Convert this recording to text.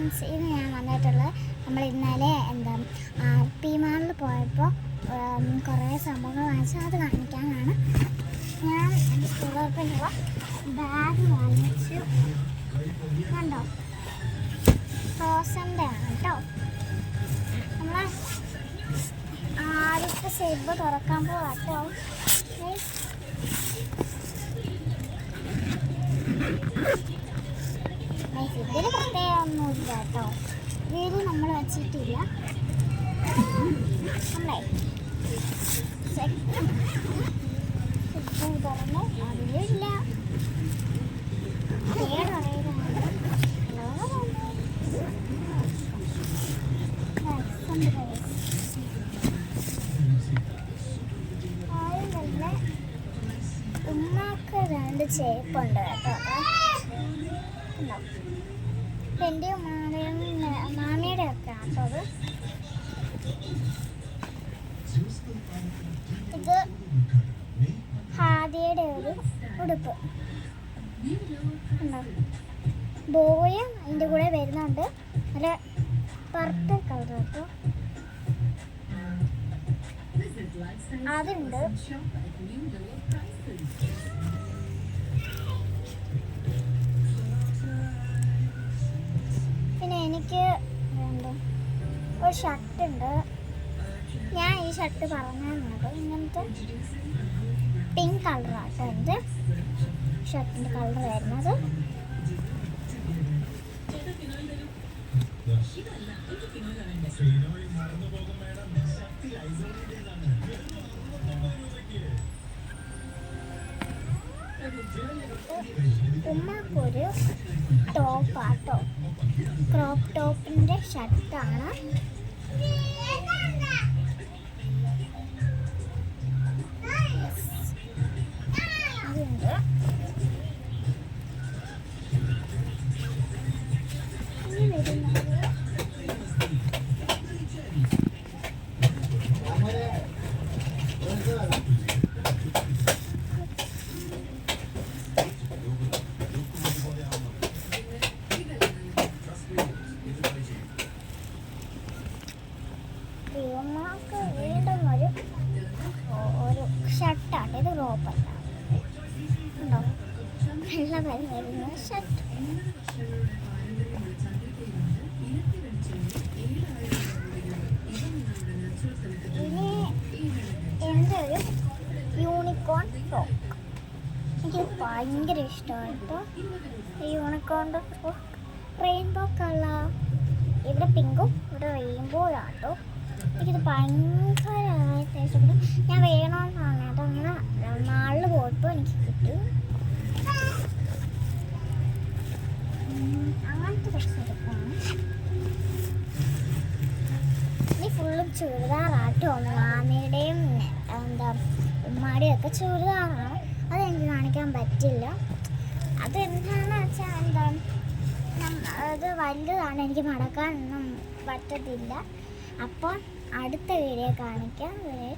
Friends, ഇത് ഞാൻ വന്നിട്ടുള്ളത് നമ്മൾ ഇന്നലെ പി മാളിൽ പോയപ്പോൾ കുറേ സംഭവങ്ങൾ വാങ്ങിച്ചു അത് കാണിക്കാനാണ്. ഞാൻ എൻ്റെ സ്കൂളിലുള്ള ബാഗ് വാങ്ങിച്ചു. കണ്ടോ, ഫ്രോസൻ്റെ ആണ് കേട്ടോ. നമ്മൾ ആദ്യത്തെ സെബ് തുറക്കാൻ പോവാട്ടോ. ഇതിൽ പ്രത്യേകമൊന്നുമില്ല കേട്ടോ, ഇതിൽ നമ്മൾ വെച്ചിട്ടില്ല. അല്ലേ തുറന്ന് അതിലില്ല. ഉമ്മാക്ക് 2 ചേപ്പുണ്ട് കേട്ടോ. എൻ്റെ മാമിയുടെ ഒക്കെ കേട്ടോ. ഇത് ഹാദിയുടെ ഒരു ഉടുപ്പ് ഉണ്ടോ, ബോയും അതിൻ്റെ കൂടെ വരുന്നുണ്ട്. നല്ല പർപ്പിൾ കളർ കേട്ടോ. അതുണ്ട്. പിന്നെ എനിക്ക് ഒരു ഷർട്ടുണ്ട്. ഞാൻ ഈ ഷർട്ട് പറഞ്ഞായിരുന്നു കേട്ടോ. ഇങ്ങനത്തെ പിങ്ക് കളറാട്ടോ എൻ്റെ ഷർട്ടിൻ്റെ കളർ വരുന്നത്. ഉമ്മാക്കൊരു ടോപ്പാട്ടോ, ക്രോപ്പ് ടോപ്പിൻ്റെ ഷർട്ടാണ്. അതുണ്ട്. ഇനി വരുന്നത് ഉമ്മാക്ക് വീണ്ടും ഒരു ഷർട്ടാണ്. ഇത് റോപ്പല്ല ഉണ്ടോ, വെള്ള വരുന്ന ഷർട്ട്. ഇനി എൻ്റെ ഒരു യൂണിക്കോൺ ഫ്രോക്ക്. എനിക്ക് ഭയങ്കര ഇഷ്ടമാണ് കേട്ടോ ഈ യൂണിക്കോണിൻ്റെ ഫ്രോക്ക്. റെയിൻബോ കളർ, ഇവിടെ പിങ്കും ഇവിടെ റെയിൻബോയാണ് കേട്ടോ. എനിക്കിത് ഭയങ്കരമായിട്ട് ഇഷ്ടപ്പെട്ടു. ഞാൻ വേണമെന്നാണ് കേട്ടോ. അങ്ങനെ മാളിൽ പോയപ്പോൾ എനിക്ക് കിട്ടും. അങ്ങനത്തെ കുറച്ച് എടുക്കണം. ഇനി ഫുള്ളും ചുരിദാറാട്ടോ. മാമിയുടെയും ഉമ്മാടെയും ഒക്കെ ചുരിദാറാണ്. അതെനിക്ക് കാണിക്കാൻ പറ്റില്ല. അതെന്താണെന്ന് വെച്ചാൽ അത് വലുതാണ്, എനിക്ക് മടക്കാനൊന്നും പറ്റത്തില്ല. അപ്പോൾ അടുത്ത വീഡിയോ കാണിക്കാം. ബൈ.